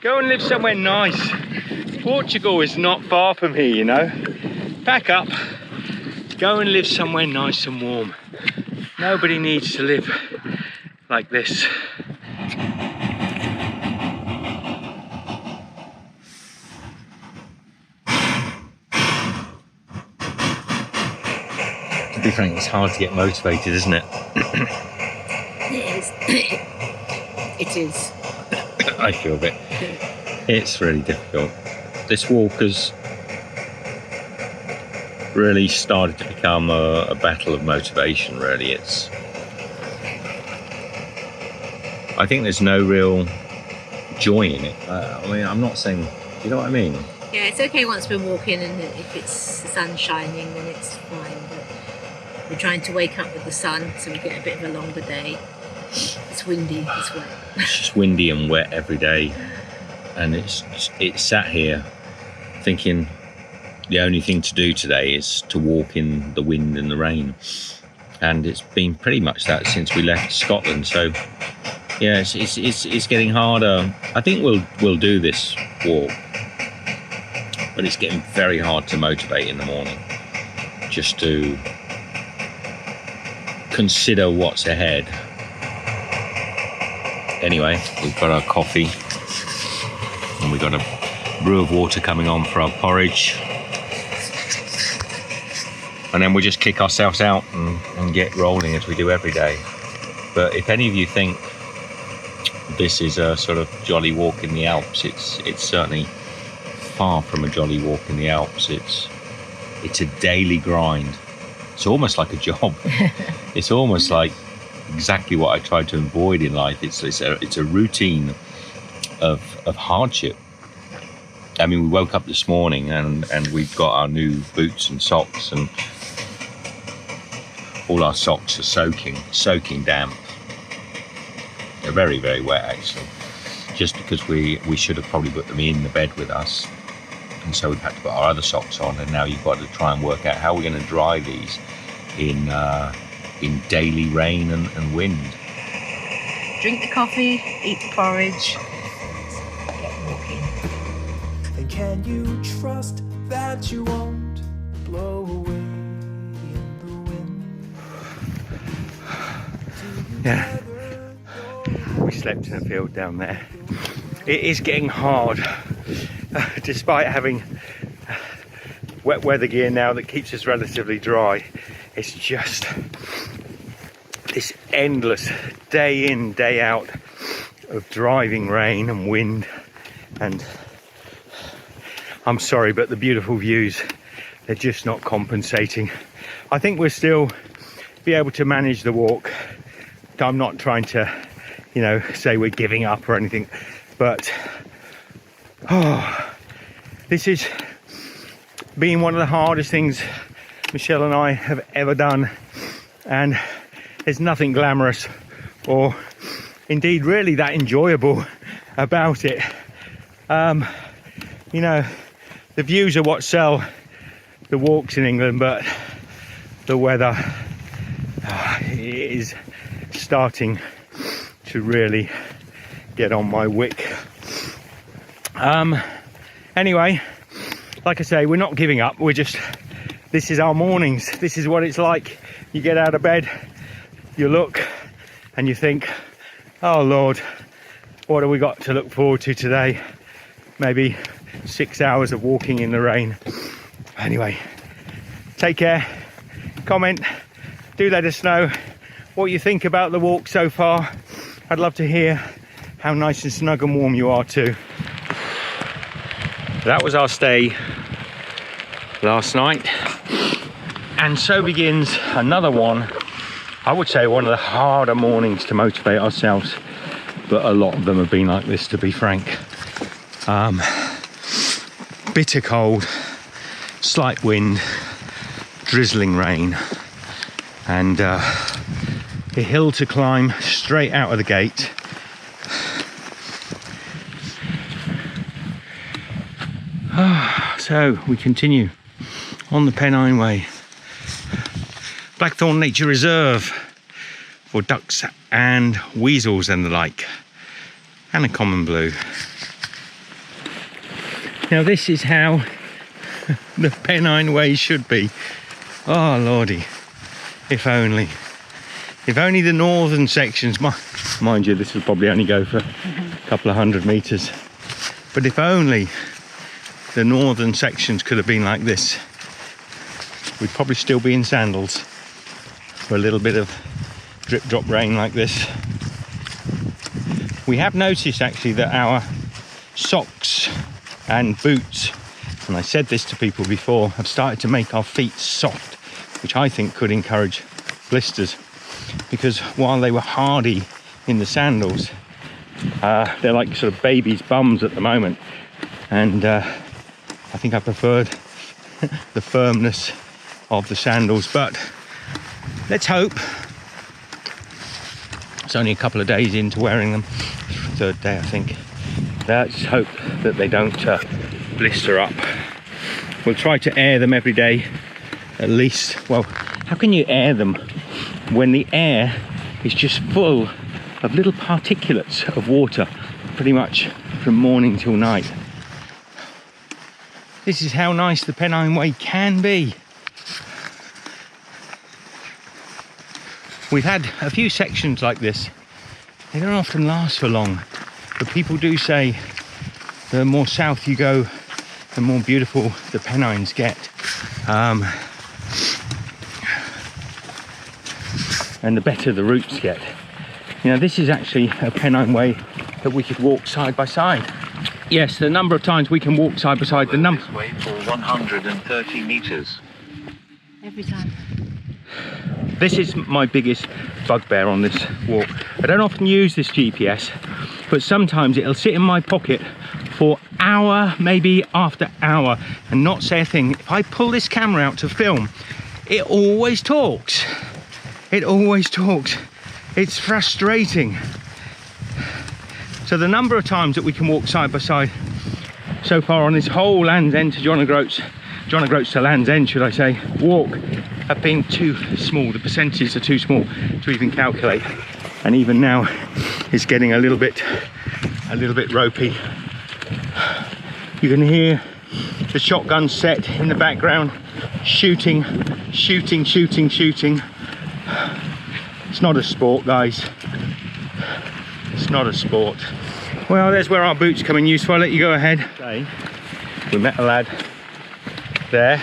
Go and live somewhere nice. Portugal is not far from here, you know. Pack up, go and live somewhere nice and warm. Nobody needs to live like this. To be frank, it's hard to get motivated, isn't it? It is. It is. I feel it. It's really difficult. This walk has really started to become a battle of motivation, really. I think there's no real joy in it. I mean, I'm not saying, do you know what I mean? Yeah, it's okay once we're walking and if it's the sun shining, then it's fine. But we're trying to wake up with the sun, so we get a bit of a longer day. It's windy, it's wet. It's just windy and wet every day. And it's sat here thinking the only thing to do today is to walk in the wind and the rain. And it's been pretty much that since we left Scotland. So yeah, it's getting harder. I think we'll do this walk, but it's getting very hard to motivate in the morning just to consider what's ahead. Anyway, we've got our coffee and we've got a brew of water coming on for our porridge, and then we'll just kick ourselves out and get rolling as we do every day. But if any of you think this is a sort of jolly walk in the Alps, it's certainly far from a jolly walk in the Alps. It's a daily grind. It's almost like a job. It's almost like exactly what I tried to avoid in life. It's a routine of hardship. I mean, we woke up this morning and we've got our new boots and socks, and all our socks are soaking damp. They're very, very wet actually, just because we should have probably put them in the bed with us, and so we've had to put our other socks on, and now you've got to try and work out how we're going to dry these in daily rain and wind. Drink the coffee, eat the porridge, get walking. And can you trust that you won't blow away in the wind? Yeah, we slept in a field down there. It is getting hard, despite having wet weather gear now that keeps us relatively dry. It's just this endless day in, day out of driving rain and wind, and I'm sorry, but the beautiful views, they're just not compensating. I think we'll still be able to manage the walk. I'm not trying to, say we're giving up or anything, but this is being one of the hardest things Michelle and I have ever done, and there's nothing glamorous or indeed really that enjoyable about it. The views are what sell the walks in England, but the weather is starting to really get on my wick. Anyway, like I say, we're not giving up. This is our mornings. This is what it's like. You get out of bed, you look and you think, oh Lord, what have we got to look forward to today? Maybe 6 hours of walking in the rain. Anyway, take care, comment, do let us know what you think about the walk so far. I'd love to hear how nice and snug and warm you are too. That was our stay last night, and so begins another one. I would say one of the harder mornings to motivate ourselves, but a lot of them have been like this, to be frank. Bitter cold, slight wind, drizzling rain, and a hill to climb straight out of the gate. So we continue on the Pennine Way, Blackthorn Nature Reserve for ducks and weasels and the like, and a common blue. Now this is how the Pennine Way should be. Oh lordy, if only. If only the northern sections, mind you, this will probably only go for a couple of 100 metres. But if only the northern sections could have been like this, we'd probably still be in sandals for a little bit of drip drop rain like this. We have noticed actually that our socks and boots, and I said this to people before, have started to make our feet soft, which I think could encourage blisters, because while they were hardy in the sandals, they're like sort of babies' bums at the moment, and I think I preferred the firmness of the sandals. But let's hope. It's only a couple of days into wearing them, third day I think. Let's hope that they don't blister up. We'll try to air them every day at least. Well, how can you air them when the air is just full of little particulates of water pretty much from morning till night? This is how nice the Pennine Way can be. We've had a few sections like this. They don't often last for long, but people do say the more south you go, the more beautiful the Pennines get. And the better the routes get. You know, this is actually a Pennine Way that we could walk side by side. Yes, the number of times we can walk side by side, the number... This way for 130 meters. Every time. This is my biggest bugbear on this walk. I don't often use this GPS, but sometimes it'll sit in my pocket for hour, maybe after hour, and not say a thing. If I pull this camera out to film, it always talks. It always talks. It's frustrating. So the number of times that we can walk side by side so far on this whole Land's End to John O'Groats to Land's End, should I say, walk, have been too small. The percentages are too small to even calculate. And even now it's getting a little bit ropey. You can hear the shotgun set in the background, shooting. It's not a sport, guys. It's not a sport. Well, there's where our boots come in useful. I'll let you go ahead. We met a lad there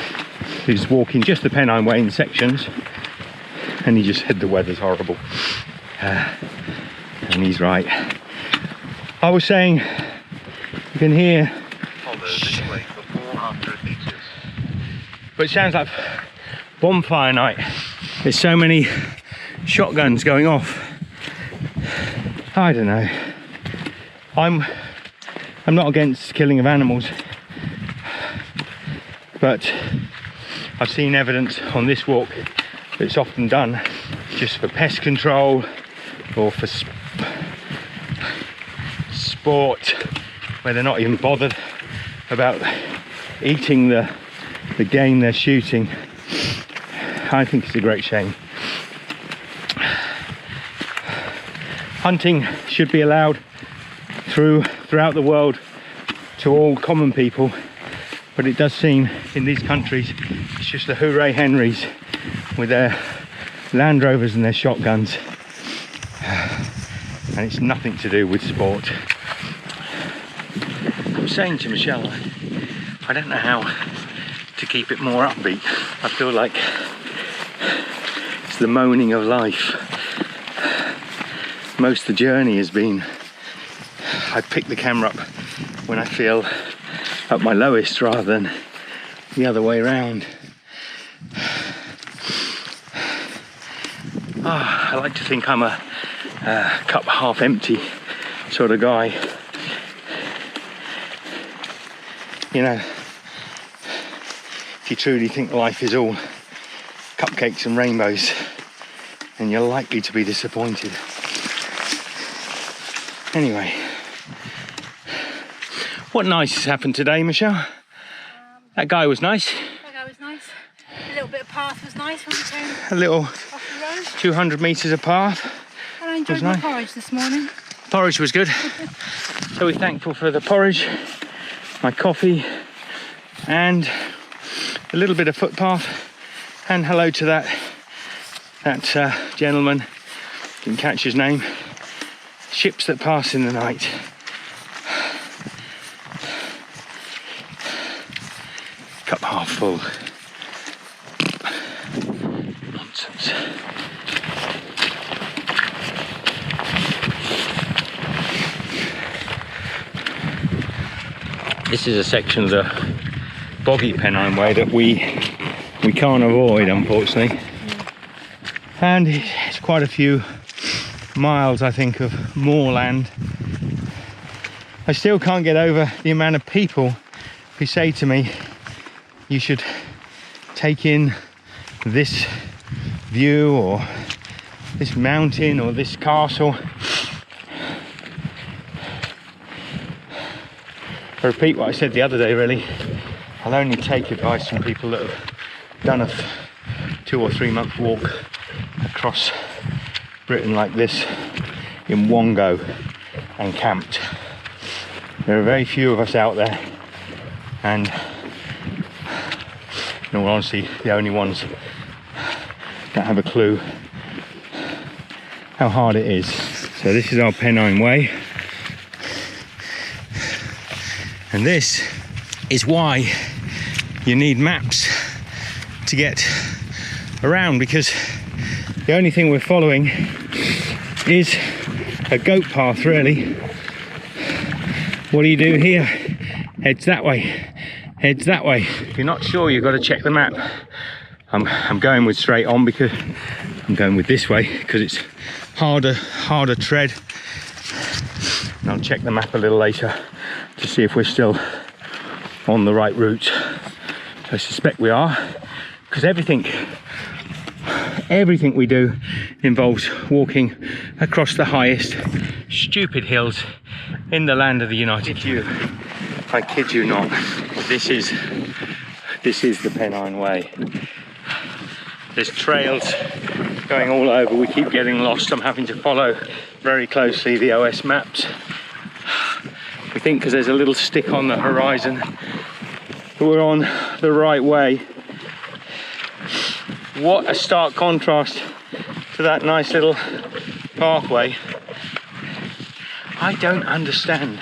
who's walking just the Pennine Way in sections, and he just said the weather's horrible. And he's right. I was saying, you can hear... Follow this way for 400 meters. But it sounds like bonfire night. There's so many shotguns going off. I don't know. I'm not against killing of animals, but I've seen evidence on this walk that it's often done just for pest control or for sport, where they're not even bothered about eating the game they're shooting. I think it's a great shame. Hunting should be allowed throughout the world to all common people, but it does seem in these countries it's just the hooray Henrys with their Land Rovers and their shotguns, and it's nothing to do with sport. I'm saying to Michelle, I don't know how to keep it more upbeat. I feel like it's the moaning of life. Most of the journey has been, I pick the camera up when I feel at my lowest rather than the other way around. I like to think I'm a cup half empty sort of guy. You know, if you truly think life is all cupcakes and rainbows, then you're likely to be disappointed. Anyway, what nice has happened today, Michelle? That guy was nice. That guy was nice. A little bit of path was nice when we came A little off the road. 200 metres of path. And I enjoyed my porridge this morning. Porridge was good. So we're thankful for the porridge, my coffee, and a little bit of footpath, and hello to that gentleman, didn't catch his name. Ships that pass in the night. Cup half full. Nonsense. This is a section of the boggy Pennine Way that we can't avoid, unfortunately. And it's quite a few miles, I think, of moorland. I still can't get over the amount of people who say to me, you should take in this view or this mountain or this castle. I repeat what I said the other day, really. I'll only take advice from people that have done a 2 or 3 month walk across Britain like this in one go and camped. There are very few of us out there, and in all honesty, the only ones that have a clue how hard it is. So this is our Pennine Way, and this is why you need maps to get around, because the only thing we're following is a goat path, really. What do you do here? Heads that way, heads that way. If you're not sure, you've got to check the map. I'm going with straight on because I'm going with this way because it's harder tread. And I'll check the map a little later to see if we're still on the right route. I suspect we are, because everything we do involves walking across the highest stupid hills in the land of the United Kingdom. I kid you not. This is the Pennine Way. There's trails going all over. We keep getting lost. I'm having to follow very closely the OS maps. We think because there's a little stick on the horizon that we're on the right way. What a stark contrast to that nice little pathway. I don't understand.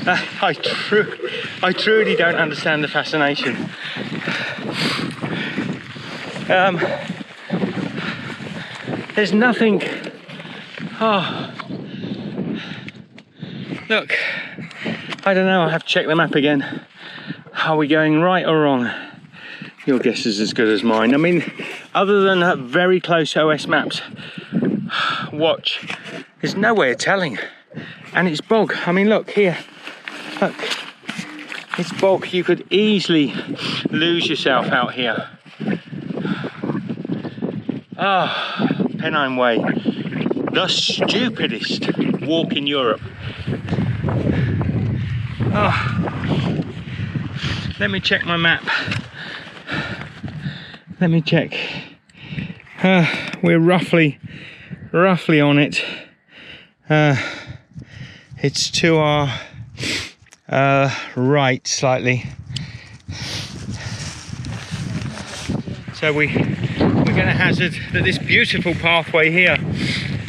I truly don't understand the fascination. There's nothing. Oh, look. I don't know. I have to check the map again. Are we going right or wrong? Your guess is as good as mine. I mean, other than very close OS maps, watch. There's no way of telling. And it's bog. I mean, look here. Look. It's bog. You could easily lose yourself out here. Ah, oh, Pennine Way. The stupidest walk in Europe. Oh. Let me check my map. Let me check. We're roughly on it. It's to our right slightly. So we're going to hazard that this beautiful pathway here,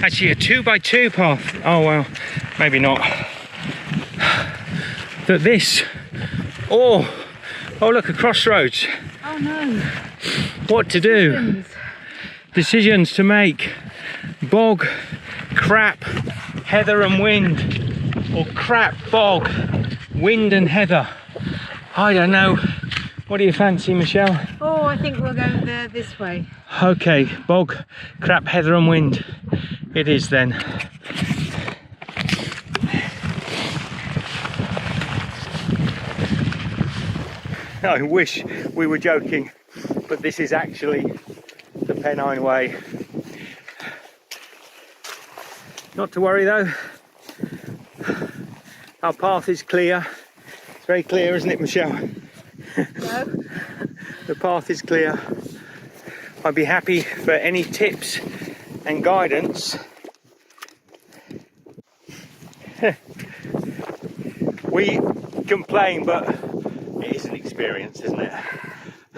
actually a 2x2 path. Oh well, maybe not. That this, oh look, a crossroads. Oh no. What to do? Decisions to make. Bog, crap, heather and wind, or crap, bog, wind and heather. I don't know. What do you fancy, Michelle? Oh, I think we'll go this way. Okay, bog, crap, heather and wind. It is then. I wish we were joking, but this is actually the Pennine Way. Not to worry though, our path is clear. It's very clear, isn't it, Michelle? No. The path is clear. I'd be happy for any tips and guidance. We complain, but It is an experience, isn't it?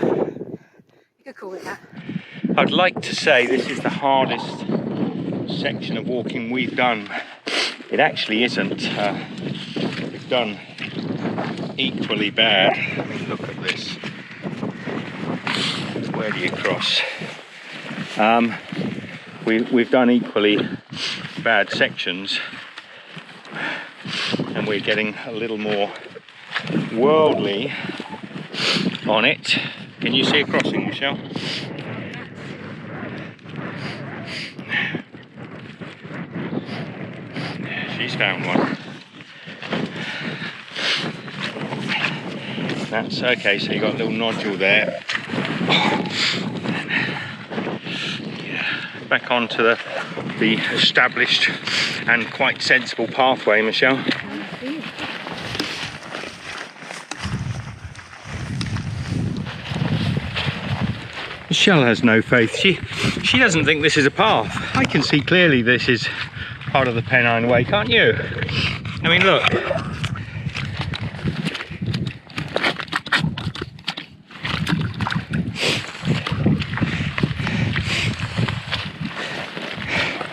You could call it that. I'd like to say this is the hardest section of walking we've done. It actually isn't. We've done equally bad. Let me look at this. Where do you cross? We've done equally bad sections, and we're getting a little more worldly on it. Can you see a crossing, Michelle? She's found one. That's okay, so you got a little nodule there. Back onto the established and quite sensible pathway, Michelle. Michelle has no faith. She doesn't think this is a path. I can see clearly this is part of the Pennine Way, can't you? I mean, look.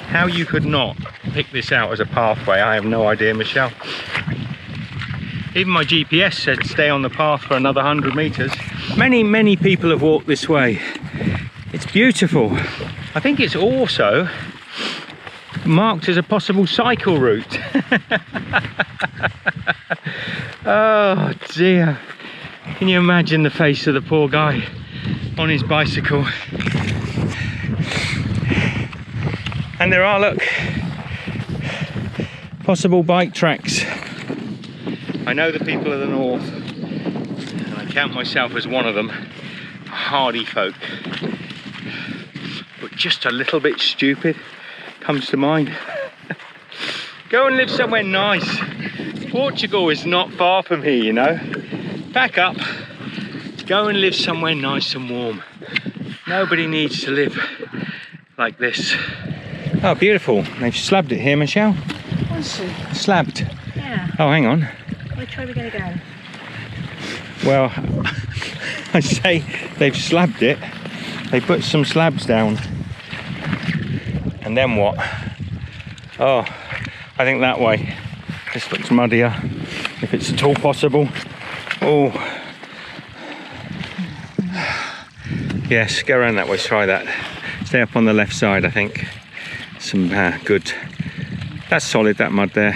How you could not pick this out as a pathway, I have no idea, Michelle. Even my GPS said stay on the path for another 100 meters. Many people have walked this way. It's beautiful. I think it's also marked as a possible cycle route. Oh dear. Can you imagine the face of the poor guy on his bicycle? And there are, look, possible bike tracks. I know the people of the north, and I count myself as one of them, hardy folk, but just a little bit stupid comes to mind. Go and live somewhere nice. Portugal is not far from here, you know. Pack up, go and live somewhere nice and warm. Nobody needs to live like this. Oh, beautiful. They've slabbed it here, Michelle. Honestly. Slabbed. Yeah. Oh, hang on. Which way are we going to go? Well, I say they've slabbed it. They put some slabs down. And then what? Oh, I think that way. This looks muddier, if it's at all possible. Oh. Yes, go around that way, try that. Stay up on the left side, I think. Some good. That's solid, that mud there.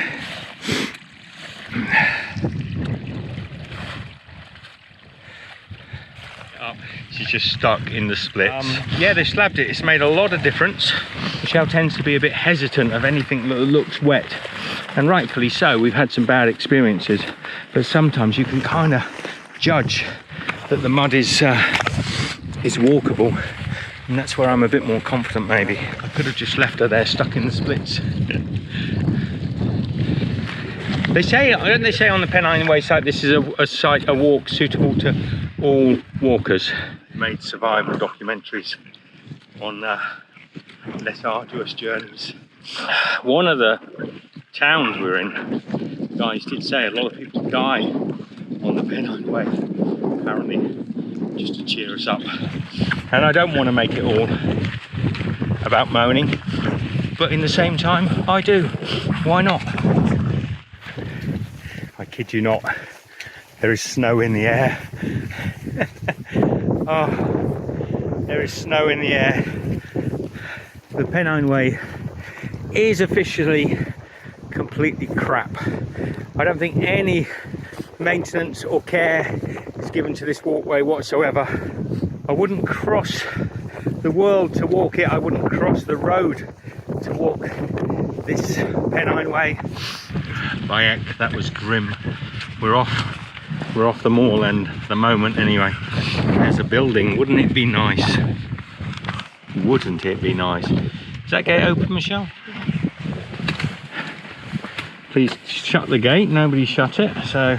She's just stuck in the splits. Yeah, they slabbed it. It's made a lot of difference. Michelle tends to be a bit hesitant of anything that looks wet, and rightfully so. We've had some bad experiences, but sometimes you can kind of judge that the mud is walkable. And that's where I'm a bit more confident, maybe. I could have just left her there stuck in the splits. They say, don't they say on the Pennine Way site, this is a walk suitable to all walkers. Made survival documentaries on less arduous journeys. One of the towns we're in, guys did say a lot of people die on the Pennine Way, apparently, just to cheer us up. And I don't want to make it all about moaning, but in the same time, I do. Why not? I kid you not, there is snow in the air. Oh, there is snow in the air. The Pennine Way is officially completely crap. I don't think any maintenance or care is given to this walkway whatsoever. I wouldn't cross the world to walk it. I wouldn't cross the road to walk this Pennine Way. Bayek, that was grim. We're off the mall end for the moment anyway. There's a building. Wouldn't it be nice? Wouldn't it be nice? Is that gate open, Michelle? Please shut the gate. Nobody shut it, so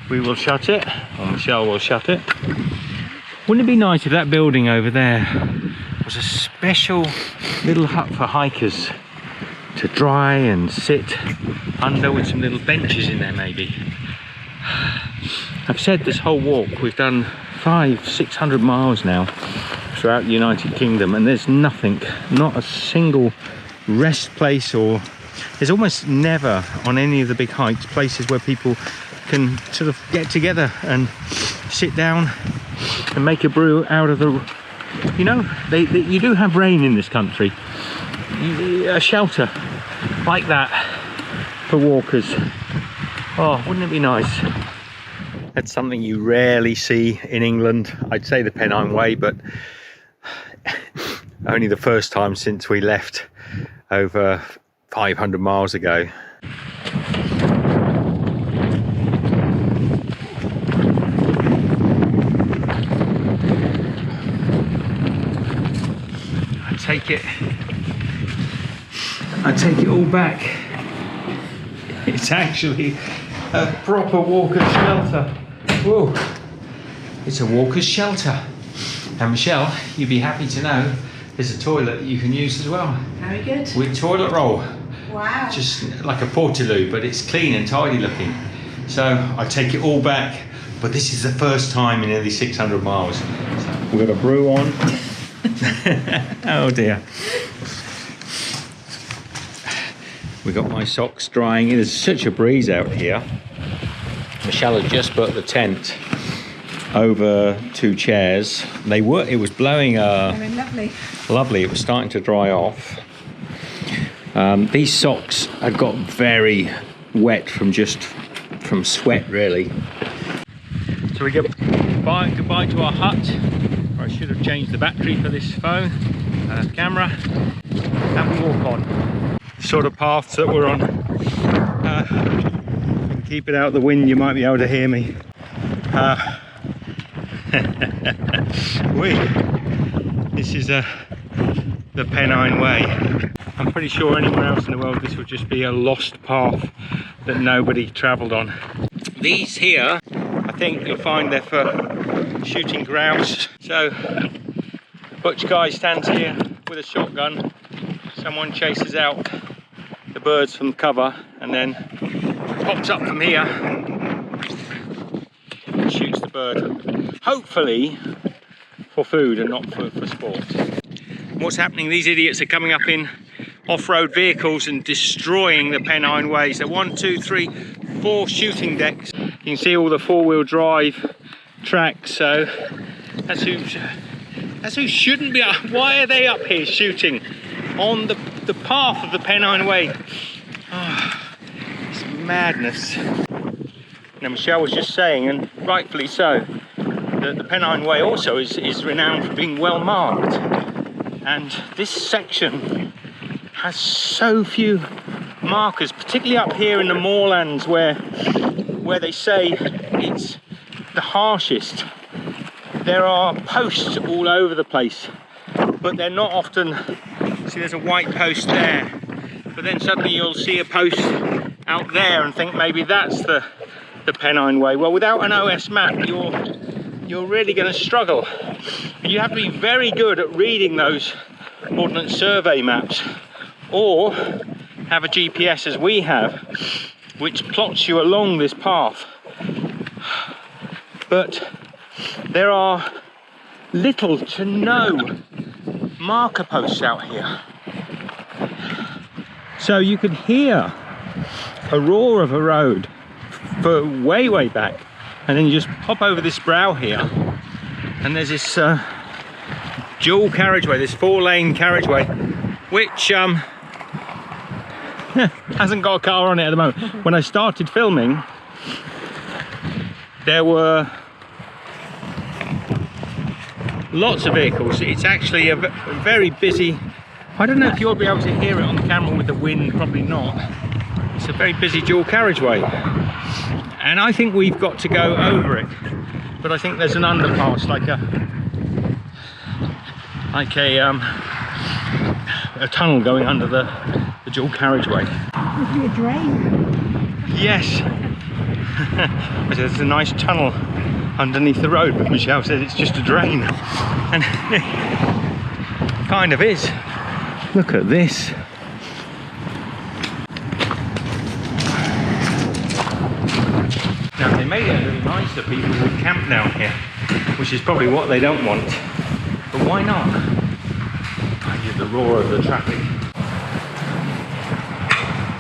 we will shut it, or Michelle will shut it. Wouldn't it be nice if that building over there was a special little hut for hikers to dry and sit under, with some little benches in there maybe? I've said this whole walk, we've done 500-600 miles now throughout the United Kingdom, and there's nothing, not a single rest place, or there's almost never on any of the big hikes places where people can sort of get together and sit down and make a brew out of the, you know, you do have rain in this country, a shelter like that for walkers. Oh, wouldn't it be nice? That's something you rarely see in England. I'd say the Pennine Way, but only the first time since we left over 500 miles ago. I take it all back. It's actually a proper walker's shelter. Whoa, it's a walker's shelter. And Michelle, you'd be happy to know there's a toilet that you can use as well. Very good. With toilet roll. Wow. Just like a portaloo, but it's clean and tidy looking. So I take it all back, but this is the first time in nearly 600 miles. So we've got a brew on. Oh dear. We got my socks drying. There's such a breeze out here. Michelle had just put the tent over 2 chairs. It was blowing Lovely. lovely. It was starting to dry off. These socks had got very wet from sweat really. So we go goodbye to our hut. I should have changed the battery for this phone camera, and we walk on. Sort of paths that we're on. Keep it out of the wind, you might be able to hear me. This is the Pennine Way. I'm pretty sure anywhere else in the world this would just be a lost path that nobody travelled on. These here, I think you'll find they're for shooting grouse. So butch guy stands here with a shotgun. Someone chases out the birds from cover and then pops up from here and shoots the bird. Hopefully for food and not for sport. What's happening? These idiots are coming up in off-road vehicles and destroying the Pennine Way. So 1, 2, 3, 4 shooting decks. You can see all the 4-wheel drive tracks. So that's who shouldn't be up. Why are they up here shooting on the path of the Pennine Way? Oh, it's madness. Now Michelle was just saying, and rightfully so, that the Pennine Way also is renowned for being well marked, and this section has so few markers, particularly up here in the moorlands where they say it's the harshest. There are posts all over the place, but they're not often. See, there's a white post there, but then suddenly you'll see a post out there and think maybe that's the Pennine Way. Well, without an OS map, you're really going to struggle. You have to be very good at reading those Ordnance Survey maps, or have a GPS as we have, which plots you along this path. But there are little to no marker posts out here. So you could hear a roar of a road for way back, and then you just pop over this brow here and there's this dual carriageway, this 4-lane carriageway, which hasn't got a car on it at the moment. When I started filming, there were lots of vehicles. It's actually a very busy, I don't know if you'll be able to hear it on the camera with the wind, probably not. It's a very busy dual carriageway, and I think we've got to go over it, but I think there's an underpass, like a tunnel going under the dual carriageway. Could be a drain. Yes. There's a nice tunnel underneath the road, but Michelle says it's just a drain, and it kind of is. Look at this. Now they made it a little nicer people would camp down here, which is probably what they don't want. But why not? I hear the roar of the traffic.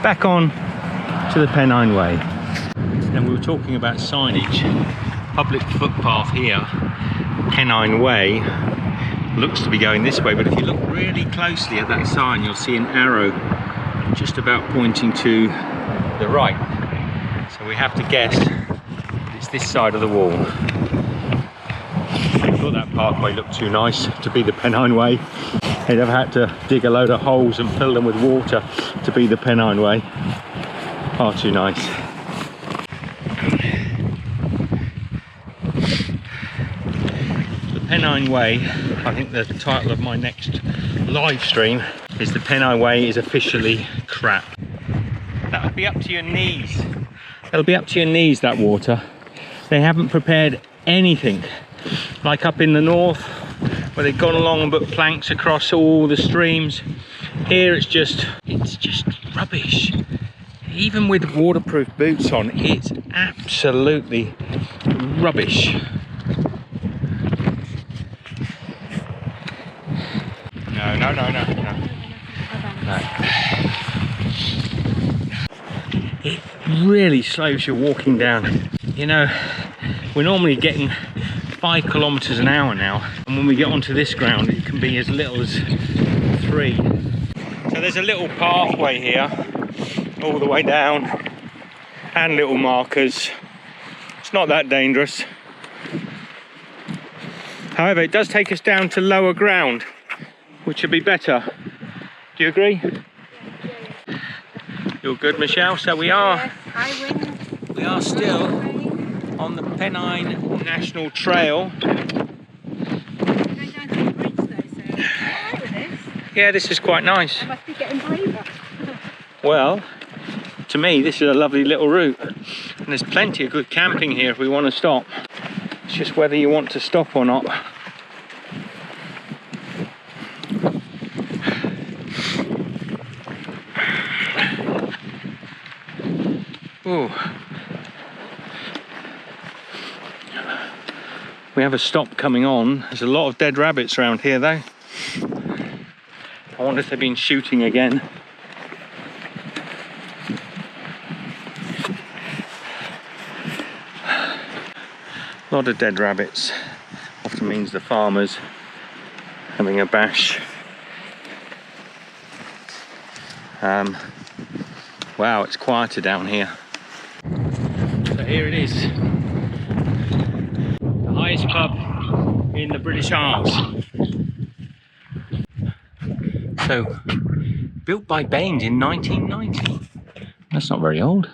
Back on to the Pennine Way. And we were talking about signage. Public footpath here, Pennine Way, looks to be going this way, but if you look really closely at that sign, you'll see an arrow just about pointing to the right. So we have to guess it's this side of the wall. I thought that parkway looked too nice to be the Pennine Way. They'd have had to dig a load of holes and fill them with water to be the Pennine Way. Far too nice. The Pennine Way, I think the title of my next live stream is "The Pennine Way is officially crap." That would be up to your knees. It'll be up to your knees, that water. They haven't prepared anything. Like up in the north, where they've gone along and put planks across all the streams. Here it's just rubbish. Even with waterproof boots on, it's absolutely rubbish. No. It really slows your walking down. You know, we're normally getting 5 kilometers an hour now, and when we get onto this ground it can be as little as 3. So there's a little pathway here all the way down and little markers. It's not that dangerous. However, it does take us down to lower ground, which would be better. Do you agree? Yeah. You're good, Michelle. So we are. Yes, I win. We are still on the Pennine National Trail. We're going down to the bridge though, so I'm alright with this. Yeah, this is quite nice. I must be getting braver. Well, to me, this is a lovely little route, and there's plenty of good camping here if we want to stop. It's just whether you want to stop or not. Ooh. We have a stop coming on. There's a lot of dead rabbits around here though. I wonder if they've been shooting again. A lot of dead rabbits. Often means the farmers having a bash. Wow, it's quieter down here. So here it is. The highest pub in the British Isles. So, built by Baines in 1990. That's not very old.